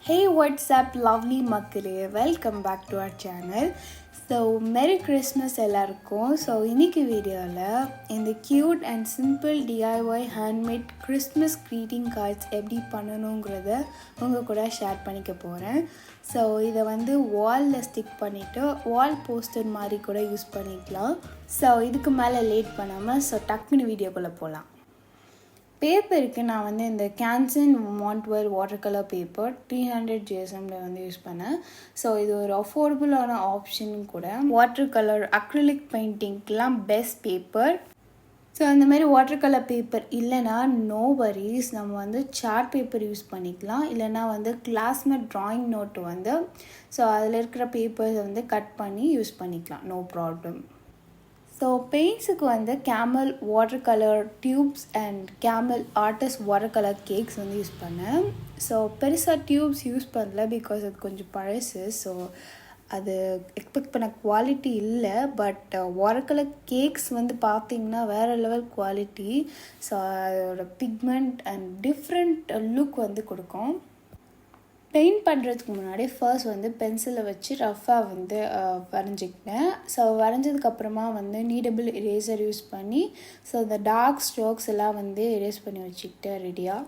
Hey, what's up lovely makaley, welcome back to our channel. So Merry Christmas எல்லாருக்கும். So இன்னைக்கு வீடியோவில் இந்த cute and simple DIY handmade Christmas greeting cards எப்படி பண்ணணுங்கிறத உங்கள் கூட share பண்ணிக்க போகிறேன். ஸோ இதை வந்து வாலில் ஸ்டிக் பண்ணிவிட்டு வால் போஸ்டர் மாதிரி கூட யூஸ் பண்ணிக்கலாம். ஸோ இதுக்கு மேலே லேட் பண்ணாமல் டக்குன்னு வீடியோக்குள்ளே போகலாம். பேப்பருக்கு நான் வந்து இந்த Canson Montval water colour paper 300 GSMல வந்து யூஸ் பண்ணேன். ஸோ இது ஒரு அஃபோர்டபுளான ஆப்ஷனும் கூட. வாட்டர் கலர் அக்ரிலிக் பெயிண்டிங்க்கெலாம் பெஸ்ட் பேப்பர். ஸோ அந்த மாதிரி வாட்டர் கலர் பேப்பர் இல்லைனா நோ வரிஸ், நம்ம வந்து சார்ட் பேப்பர் யூஸ் பண்ணிக்கலாம். இல்லைனா வந்து கிளாஸ்மேட் ட்ராயிங் நோட்டு வந்து ஸோ அதில் இருக்கிற பேப்பர்ஸை வந்து கட் பண்ணி யூஸ் பண்ணிக்கலாம், நோ ப்ராப்ளம். ஸோ பெயிண்ட்ஸுக்கு வந்து camel water colour tubes and camel artist water colour cakes வந்து யூஸ் பண்ணேன். ஸோ பெருசாக டியூப்ஸ் யூஸ் பண்ணல, பிகாஸ் அது கொஞ்சம் பழசு. ஸோ அது எக்ஸ்பெக்ட் பண்ண குவாலிட்டி இல்லை. பட் வாட்டர் கலர் கேக்ஸ் வந்து பார்த்திங்கன்னா வேறு லெவல் குவாலிட்டி. ஸோ அதோட பிக்மெண்ட் அண்ட் டிஃப்ரெண்ட் லுக் வந்து கொடுக்கும். பெயிண்ட் பண்ணுறதுக்கு முன்னாடி ஃபர்ஸ்ட் வந்து பென்சிலை வச்சு ரஃபாக வந்து வரைஞ்சிக்கிட்டேன். ஸோ வரைஞ்சதுக்கப்புறமா வந்து நீடபிள் எரேசர் யூஸ் பண்ணி ஸோ இந்த டார்க் ஸ்ட்ரோக்ஸ் எல்லாம் வந்து எரேஸ் பண்ணி வச்சுக்கிட்டேன் ரெடியாக.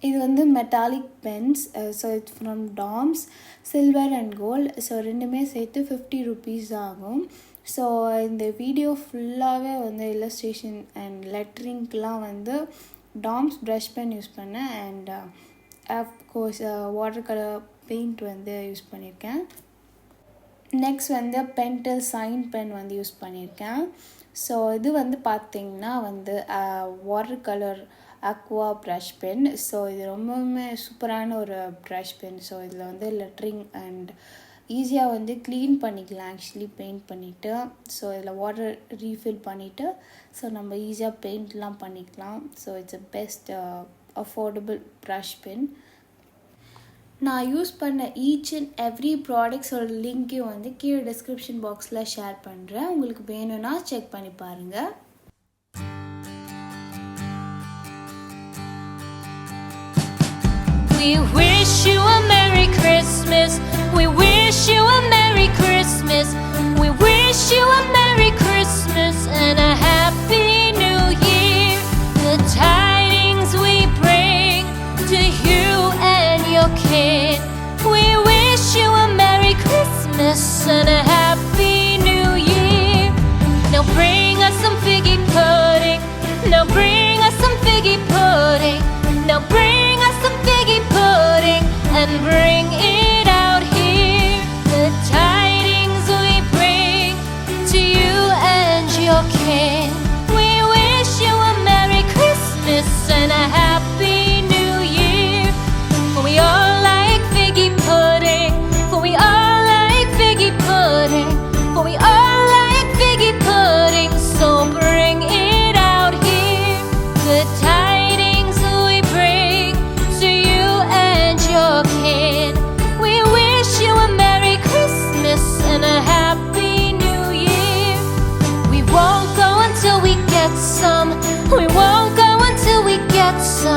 இது வந்து metallic pens. So it's from Toms, silver and gold. So ரெண்டுமே சேர்த்து 50 rupees ஆகும். ஸோ இந்த வீடியோ ஃபுல்லாகவே வந்து இல்லஸ்ட்ரேஷன் அண்ட் லெட்டரிங்க்கெலாம் வந்து டாம்ஸ் ப்ரஷ் பென் யூஸ் பண்ணேன். And of course water colour paint வந்து யூஸ் பண்ணியிருக்கேன். நெக்ஸ்ட் வந்து பென்டல் சைன் பென் வந்து யூஸ் பண்ணியிருக்கேன். ஸோ இது வந்து பார்த்திங்கன்னா வந்து water colour aqua brush pen. So இது ரொம்பவுமே சூப்பரான ஒரு ப்ரஷ் பென். ஸோ இதில் வந்து லெட்டரிங் அண்ட் ஈஸியாக வந்து க்ளீன் பண்ணிக்கலாம் ஆக்சுவலி பெயிண்ட் பண்ணிவிட்டு. ஸோ இதில் வாட்டர் ரீஃபில் பண்ணிவிட்டு ஸோ நம்ம ஈஸியாக பெயிண்ட்லாம் பண்ணிக்கலாம். So it's a best affordable brush pen. நான் யூஸ் பண்ண ஈச் அண்ட் எவ்ரி ப்ராடக்ட்ஸோட லிங்க்கையும் வந்து கீழே டிஸ்கிரிப்ஷன் பாக்ஸில் ஷேர் பண்ணுறேன். உங்களுக்கு வேணும்னா செக் பண்ணி பாருங்கள். We wish you a Merry Christmas. We wish you a Merry Christmas. We wish you a Merry Christmas and a Happy New Year. The tidings we bring to you and your kin. We wish you a Merry Christmas and a Happy New Year. Now bring us some figgy pudding. Now bring us some figgy pudding. Now bring us some figgy pudding and bring it out here. The tidings we bring to you and your kin. We wish you a Merry Christmas and a Happy New Year. For we all like figgy pudding. For we all like figgy pudding. For we all like figgy pudding. So bring it out here. The tidings we bring to you and your kin. We wish you a Merry Christmas and a Happy New Year. We won't go until we get some. We won't go until we get some.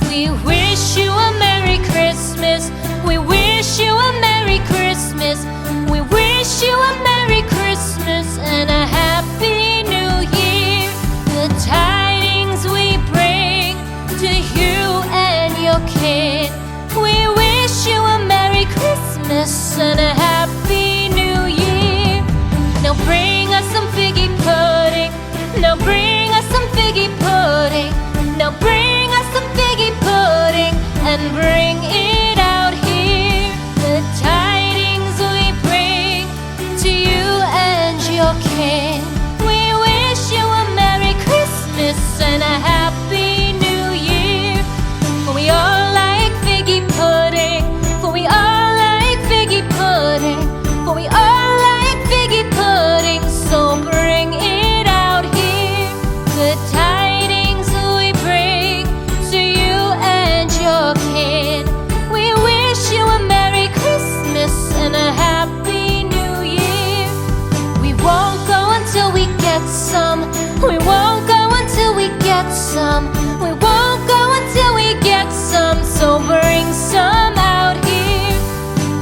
We wish you a Merry Christmas. We wish you a Merry Christmas. We wish you a Merry Christmas and a Happy New Year. The tidings we bring to you and your kid. We wish you a Merry Christmas and a Happy New Year. Now bring us some figgy pudding. Now bring us some figgy pudding. Now bring us some figgy pudding and bring it out here. The tidings we bring to you and your kin. We wish you a Merry Christmas and a Happy New Year. For we all like figgy pudding. For we all like figgy pudding. For we all like figgy pudding. So bring it out here. The tidings we bring to you and your kid. We wish you a Merry Christmas and a Happy New Year. We won't go until we get some. We won't go until we get some. We won't go until we get some. So bring some out here.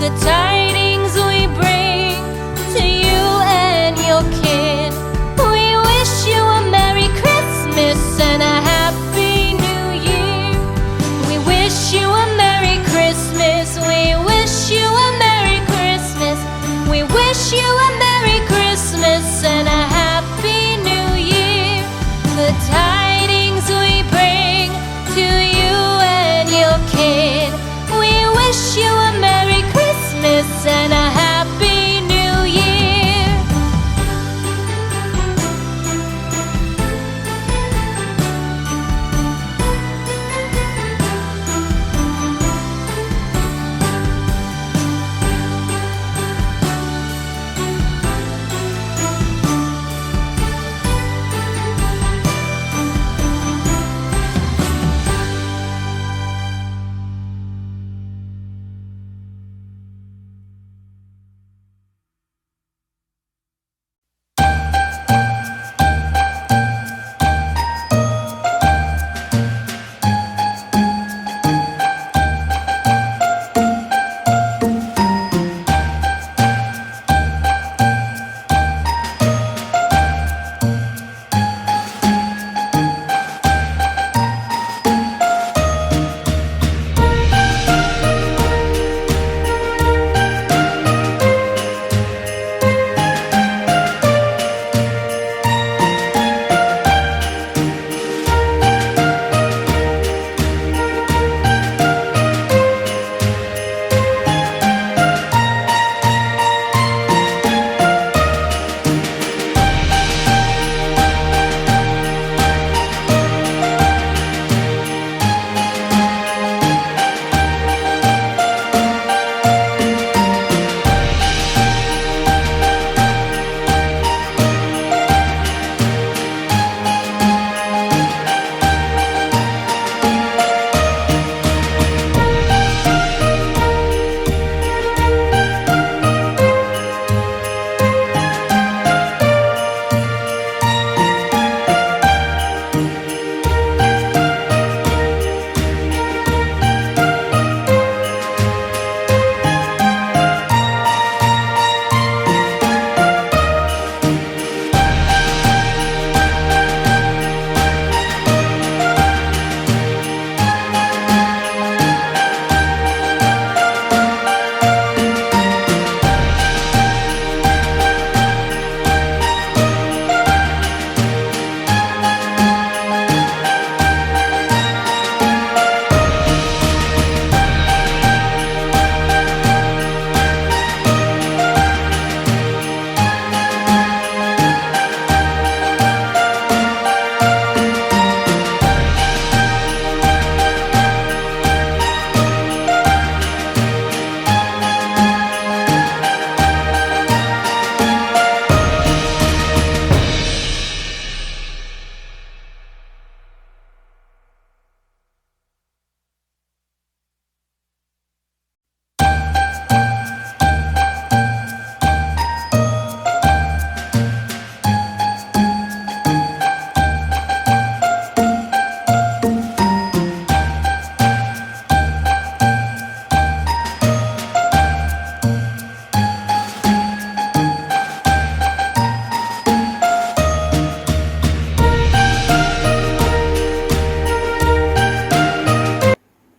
The tidings we bring to you and your kid. We wish you a Merry Christmas and a Happy New Year. We wish you a Merry Christmas. We wish you a Merry Christmas. We wish you a Merry Christmas and a Happy New Year. The tidings we bring to you and your kid.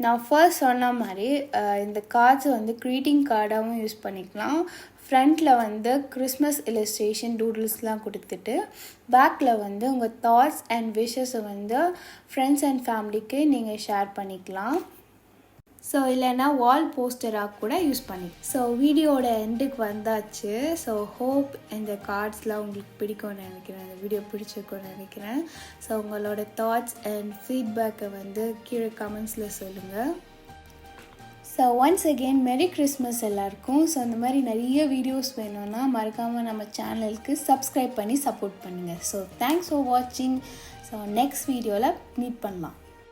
நான் first சொன்ன மாதிரி இந்த cards வந்து greeting கார்டாகவும் use பண்ணிக்கலாம். ஃப்ரண்ட்டில் வந்து Christmas illustration டூடுல்ஸ்லாம் கொடுத்துட்டு பேக்கில் வந்து உங்கள் தாட்ஸ் அண்ட் விஷஸை வந்து ஃப்ரெண்ட்ஸ் அண்ட் ஃபேமிலிக்கு நீங்கள் ஷேர் பண்ணிக்கலாம். ஸோ இல்லைன்னா வால் போஸ்டராக கூட யூஸ் பண்ணிக்கலாம். ஸோ வீடியோட எண்டுக்கு வந்தாச்சு. ஸோ ஹோப் இந்த கார்ட்ஸ்லாம் உங்களுக்கு பிடிக்கும்னு நினைக்கிறேன். இந்த வீடியோ பிடிச்சிருக்கும்னு நினைக்கிறேன். ஸோ உங்களோட தாட்ஸ் அண்ட் ஃபீட்பேக்கை வந்து கீழே கமெண்ட்ஸில் சொல்லுங்கள். ஸோ ஒன்ஸ் அகெயின் மெரி கிறிஸ்மஸ் எல்லாருக்கும். ஸோ இந்த மாதிரி நிறைய வீடியோஸ் வேணும்னா மறக்காமல் நம்ம சேனலுக்கு சப்ஸ்கிரைப் பண்ணி சப்போர்ட் பண்ணுங்கள். ஸோ தேங்க்ஸ் ஃபார் வாட்சிங். ஸோ நெக்ஸ்ட் வீடியோவில் மீட் பண்ணலாம்.